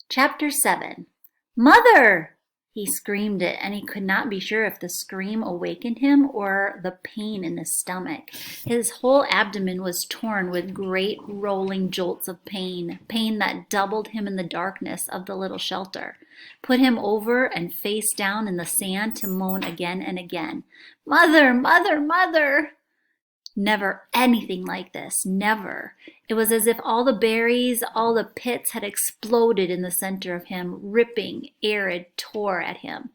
Chapter 7. Mother! He screamed it, and he could not be sure if the scream awakened him or the pain in his stomach. His whole abdomen was torn with great rolling jolts of pain that doubled him in the darkness of the little shelter, put him over and face down in the sand to moan again and again, "Mother, mother, mother!" Never anything like this, never. It was as if all the berries, all the pits had exploded in the center of him, ripping, arid, tore at him.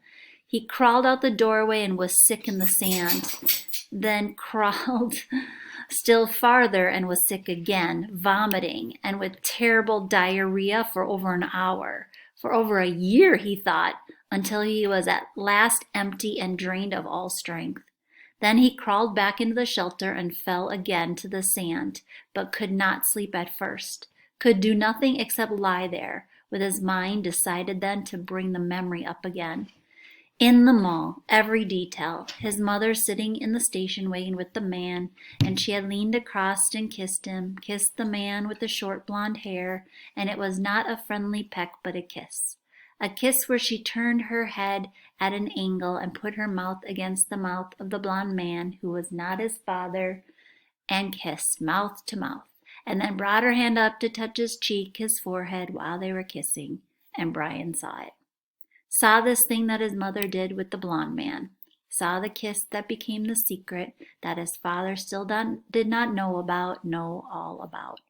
He crawled out the doorway and was sick in the sand, then crawled still farther and was sick again, vomiting, and with terrible diarrhea for over an hour. For over a year, he thought, until he was at last empty and drained of all strength. Then he crawled back into the shelter and fell again to the sand, but could not sleep at first, could do nothing except lie there, with his mind decided then to bring the memory up again. In the mall, every detail, his mother sitting in the station wagon with the man, and she had leaned across and kissed him, kissed the man with the short blonde hair, and it was not a friendly peck but a kiss. A kiss where she turned her head at an angle and put her mouth against the mouth of the blond man who was not his father, and kissed mouth to mouth, and then brought her hand up to touch his cheek, his forehead, while they were kissing, and Brian saw it. Saw this thing that his mother did with the blond man. Saw the kiss that became the secret that his father still did not know all about.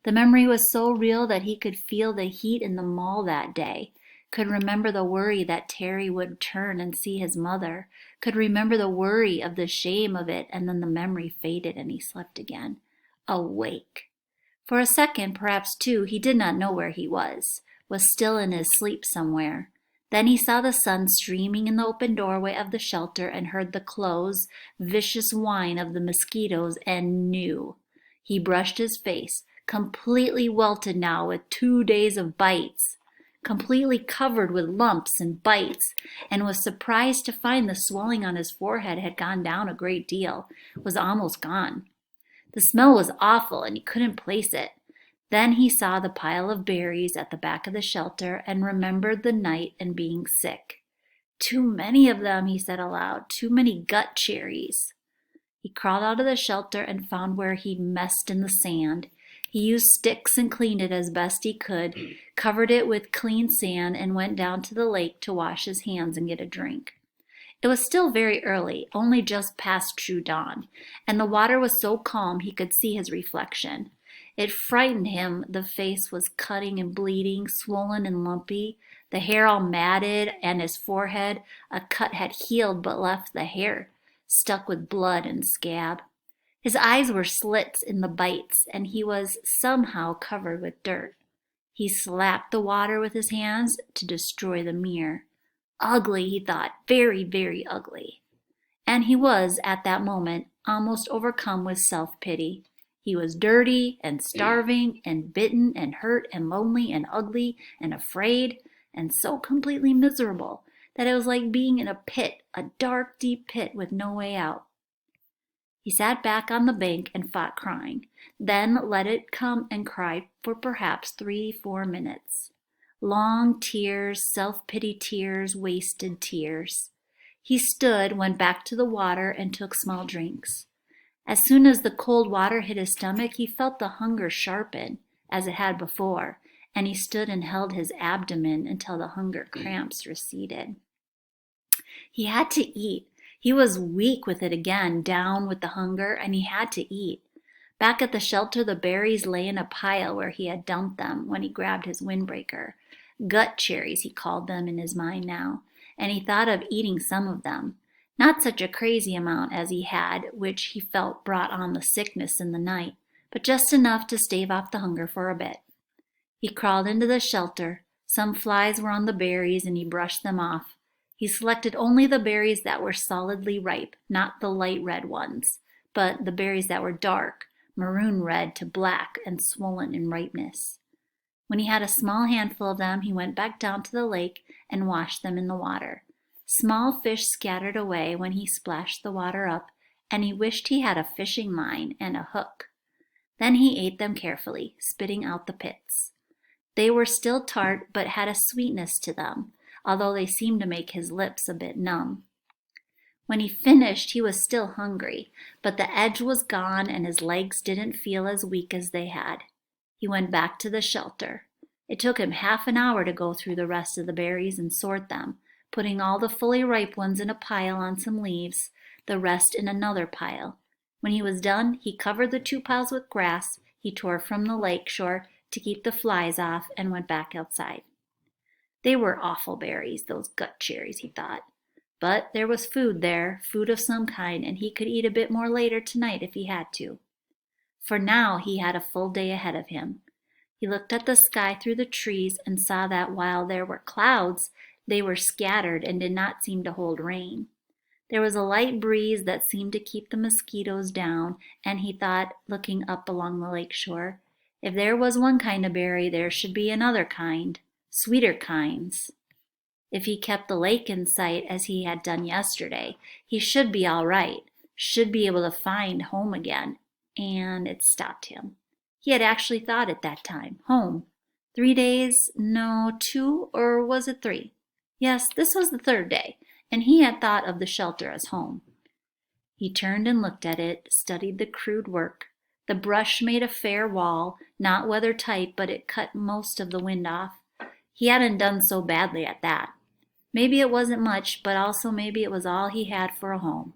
The memory was so real that he could feel the heat in the mall that day, could remember the worry that Terry would turn and see his mother, could remember the worry of the shame of it, and then the memory faded and he slept again, awake. For a second, perhaps two, he did not know where he was still in his sleep somewhere. Then he saw the sun streaming in the open doorway of the shelter and heard the close, vicious whine of the mosquitoes and knew. He brushed his face, completely welted now with 2 days of bites, completely covered with lumps and bites, and was surprised to find the swelling on his forehead had gone down a great deal, was almost gone. The smell was awful and he couldn't place it. Then he saw the pile of berries at the back of the shelter and remembered the night and being sick. Too many of them, he said aloud, too many gut cherries. He crawled out of the shelter and found where he messed in the sand. He used sticks and cleaned it as best he could, covered it with clean sand, and went down to the lake to wash his hands and get a drink. It was still very early, only just past true dawn, and the water was so calm he could see his reflection. It frightened him. The face was cutting and bleeding, swollen and lumpy, the hair all matted, and his forehead, a cut had healed but left the hair stuck with blood and scab. His eyes were slits in the bites, and he was somehow covered with dirt. He slapped the water with his hands to destroy the mirror. Ugly, he thought, very, very ugly. And he was, at that moment, almost overcome with self-pity. He was dirty and starving and bitten and hurt and lonely and ugly and afraid and so completely miserable that it was like being in a pit, a dark, deep pit with no way out. He sat back on the bank and fought crying, then let it come and cried for perhaps 3-4 minutes. Long tears, self-pity tears, wasted tears. He stood, went back to the water, and took small drinks. As soon as the cold water hit his stomach, he felt the hunger sharpen, as it had before, and he stood and held his abdomen until the hunger cramps receded. He had to eat. He was weak with it again, down with the hunger, and he had to eat. Back at the shelter, the berries lay in a pile where he had dumped them when he grabbed his windbreaker. Gut cherries, he called them in his mind now, and he thought of eating some of them. Not such a crazy amount as he had, which he felt brought on the sickness in the night, but just enough to stave off the hunger for a bit. He crawled into the shelter. Some flies were on the berries, and he brushed them off. He selected only the berries that were solidly ripe, not the light red ones, but the berries that were dark, maroon red to black and swollen in ripeness. When he had a small handful of them, he went back down to the lake and washed them in the water. Small fish scattered away when he splashed the water up, and he wished he had a fishing line and a hook. Then he ate them carefully, spitting out the pits. They were still tart, but had a sweetness to them, although they seemed to make his lips a bit numb. When he finished, he was still hungry, but the edge was gone and his legs didn't feel as weak as they had. He went back to the shelter. It took him half an hour to go through the rest of the berries and sort them, putting all the fully ripe ones in a pile on some leaves, the rest in another pile. When he was done, he covered the 2 piles with grass he tore from the lake shore to keep the flies off and went back outside. They were awful berries, those gut cherries, he thought. But there was food there, food of some kind, and he could eat a bit more later tonight if he had to. For now he had a full day ahead of him. He looked at the sky through the trees and saw that while there were clouds, they were scattered and did not seem to hold rain. There was a light breeze that seemed to keep the mosquitoes down, and he thought, looking up along the lake shore, if there was one kind of berry, there should be another kind, sweeter kinds. If he kept the lake in sight as he had done yesterday, he should be all right, should be able to find home again, and it stopped him. He had actually thought at that time, home. 3 days, no, 2, or was it 3? Yes, this was the 3rd day, and he had thought of the shelter as home. He turned and looked at it, studied the crude work. The brush made a fair wall, not weather-tight, but it cut most of the wind off. He hadn't done so badly at that. Maybe it wasn't much, but also maybe it was all he had for a home.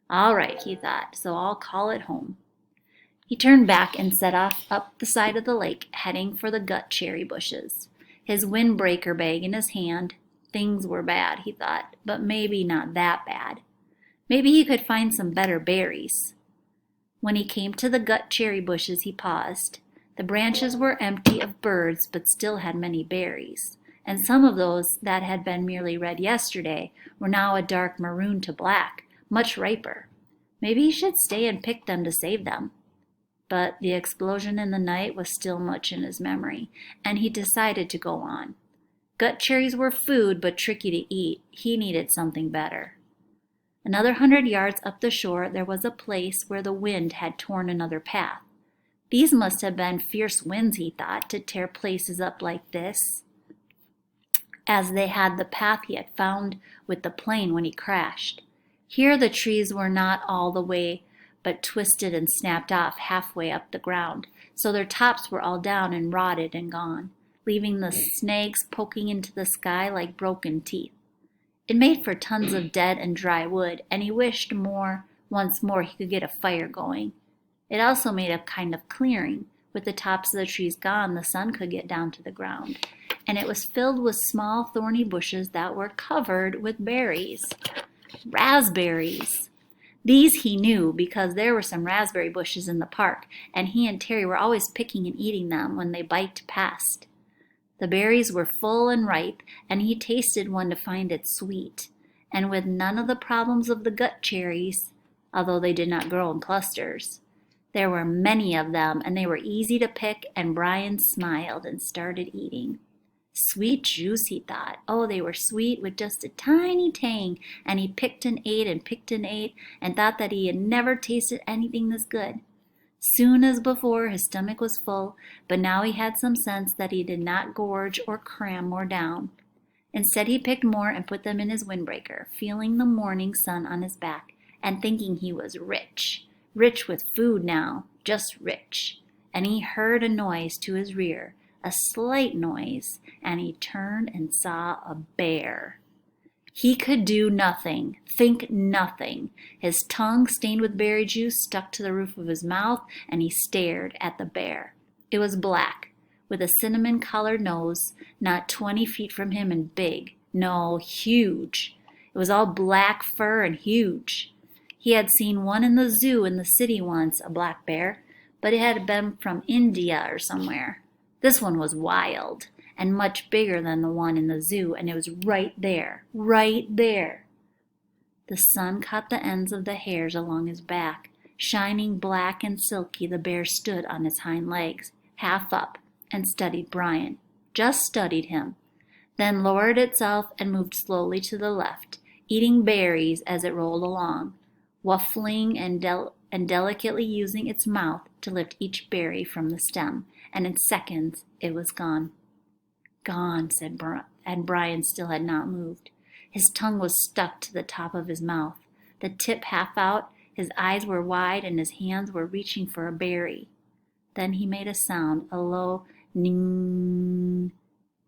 All right, he thought, so I'll call it home. He turned back and set off up the side of the lake, heading for the gut cherry bushes. His windbreaker bag in his hand. Things were bad, he thought, but maybe not that bad. Maybe he could find some better berries. When he came to the gut cherry bushes, he paused. The branches were empty of birds, but still had many berries, and some of those that had been merely red yesterday were now a dark maroon to black, much riper. Maybe he should stay and pick them to save them. But the explosion in the night was still much in his memory, and he decided to go on. Gut cherries were food, but tricky to eat. He needed something better. Another 100 yards up the shore, there was a place where the wind had torn another path. These must have been fierce winds, he thought, to tear places up like this, as they had the path he had found with the plane when he crashed. Here the trees were not all the way, but twisted and snapped off halfway up the ground, so their tops were all down and rotted and gone, leaving the snags poking into the sky like broken teeth. It made for tons of dead and dry wood, and he wished once more he could get a fire going. It also made a kind of clearing. With the tops of the trees gone, the sun could get down to the ground, and it was filled with small thorny bushes that were covered with berries. Raspberries! These he knew because there were some raspberry bushes in the park, and he and Terry were always picking and eating them when they biked past. The berries were full and ripe, and he tasted one to find it sweet, and with none of the problems of the gut cherries, although they did not grow in clusters. There were many of them, and they were easy to pick, and Brian smiled and started eating. Sweet juice, he thought. Oh, they were sweet with just a tiny tang, and he picked and ate and picked and ate, and thought that he had never tasted anything this good. Soon as before, his stomach was full, but now he had some sense that he did not gorge or cram more down. Instead, he picked more and put them in his windbreaker, feeling the morning sun on his back and thinking he was rich. Rich with food now, just rich. And he heard a noise to his rear, a slight noise, and he turned and saw a bear. He could do nothing, think nothing. His tongue, stained with berry juice, stuck to the roof of his mouth, and he stared at the bear. It was black, with a cinnamon-colored nose, not 20 feet from him, and big. No, huge. It was all black fur and huge. He had seen one in the zoo in the city once, a black bear, but it had been from India or somewhere. This one was wild and much bigger than the one in the zoo, and it was right there, right there. The sun caught the ends of the hairs along his back. Shining black and silky, the bear stood on his hind legs, half up, and studied Brian. Just studied him. Then lowered itself and moved slowly to the left, eating berries as it rolled along, waffling and delicately using its mouth to lift each berry from the stem, and in seconds it was gone. Gone, said and Brian still had not moved. His tongue was stuck to the top of his mouth, the tip half out, his eyes were wide, and his hands were reaching for a berry. Then he made a sound, a low ning.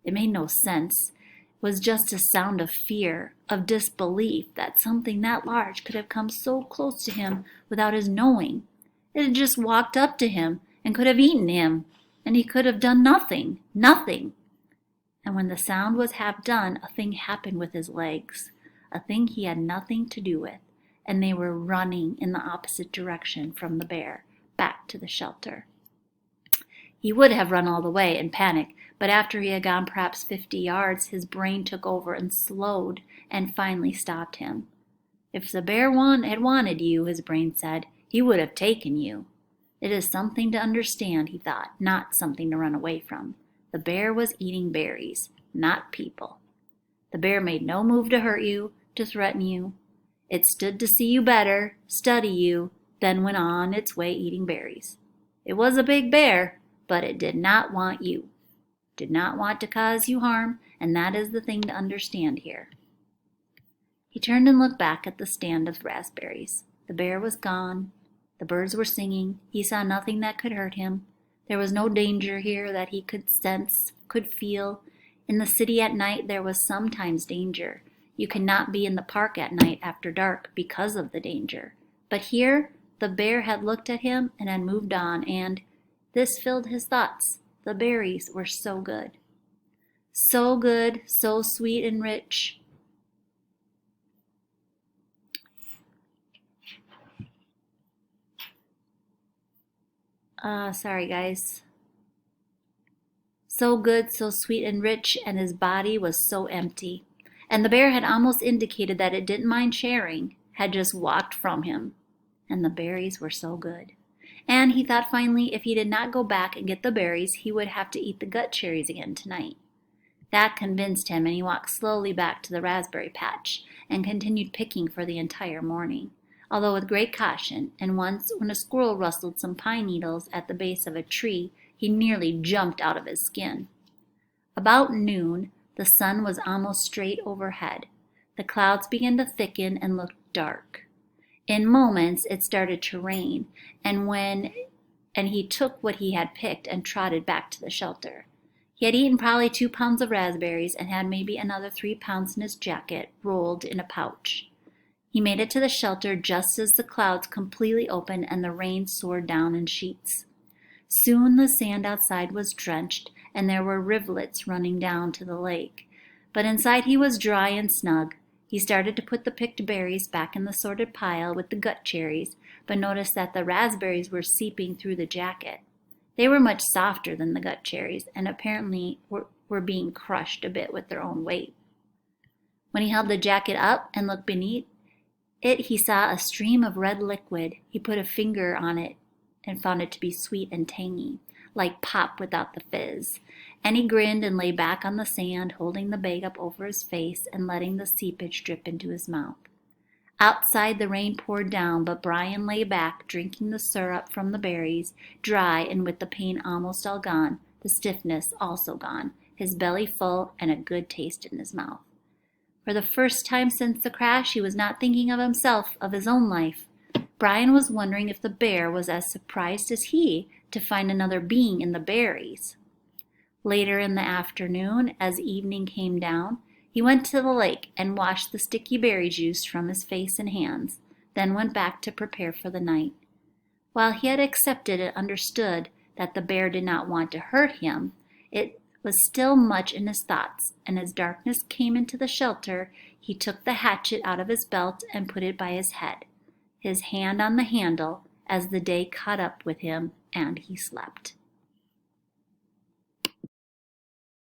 It made no sense. It was just a sound of fear, of disbelief that something that large could have come so close to him without his knowing. It had just walked up to him and could have eaten him, and he could have done nothing, nothing. And when the sound was half done, a thing happened with his legs, a thing he had nothing to do with, and they were running in the opposite direction from the bear, back to the shelter. He would have run all the way in panic, but after he had gone perhaps 50 yards, his brain took over and slowed and finally stopped him. If the bear had wanted you, his brain said, he would have taken you. It is something to understand, he thought, not something to run away from. The bear was eating berries, not people. The bear made no move to hurt you, to threaten you. It stood to see you better, study you, then went on its way eating berries. It was a big bear, but it did not want you. Did not want to cause you harm, and that is the thing to understand here. He turned and looked back at the stand of raspberries. The bear was gone. The birds were singing. He saw nothing that could hurt him. There was no danger here that he could sense, could feel. In the city at night there was sometimes danger. You could not be in the park at night after dark because of the danger. But here the bear had looked at him and had moved on, and this filled his thoughts. The berries were so good. So good, so sweet and rich. Sorry guys. So good, so sweet and rich, and his body was so empty. And the bear had almost indicated that it didn't mind sharing, had just walked from him. And the berries were so good. And he thought finally if he did not go back and get the berries, he would have to eat the gut cherries again tonight. That convinced him, and he walked slowly back to the raspberry patch and continued picking for the entire morning, although with great caution, and once when a squirrel rustled some pine needles at the base of a tree, he nearly jumped out of his skin. About noon, the sun was almost straight overhead. The clouds began to thicken and look dark. In moments, it started to rain, and he took what he had picked and trotted back to the shelter. He had eaten probably 2 pounds of raspberries and had maybe another 3 pounds in his jacket, rolled in a pouch. He made it to the shelter just as the clouds completely opened and the rain soared down in sheets. Soon the sand outside was drenched, and there were rivulets running down to the lake. But inside he was dry and snug. He started to put the picked berries back in the sorted pile with the gut cherries, but noticed that the raspberries were seeping through the jacket. They were much softer than the gut cherries, and apparently were being crushed a bit with their own weight. When he held the jacket up and looked beneath it, he saw a stream of red liquid. He put a finger on it and found it to be sweet and tangy, like pop without the fizz. And he grinned and lay back on the sand, holding the bag up over his face and letting the seepage drip into his mouth. Outside the rain poured down, but Brian lay back, drinking the syrup from the berries, dry and with the pain almost all gone, the stiffness also gone, his belly full and a good taste in his mouth. For the first time since the crash, he was not thinking of himself, of his own life. Brian was wondering if the bear was as surprised as he to find another being in the berries. Later in the afternoon, as evening came down, he went to the lake and washed the sticky berry juice from his face and hands, then went back to prepare for the night. While he had accepted and understood that the bear did not want to hurt him, it was still much in his thoughts, and as darkness came into the shelter, he took the hatchet out of his belt and put it by his head, his hand on the handle, as the day caught up with him and he slept.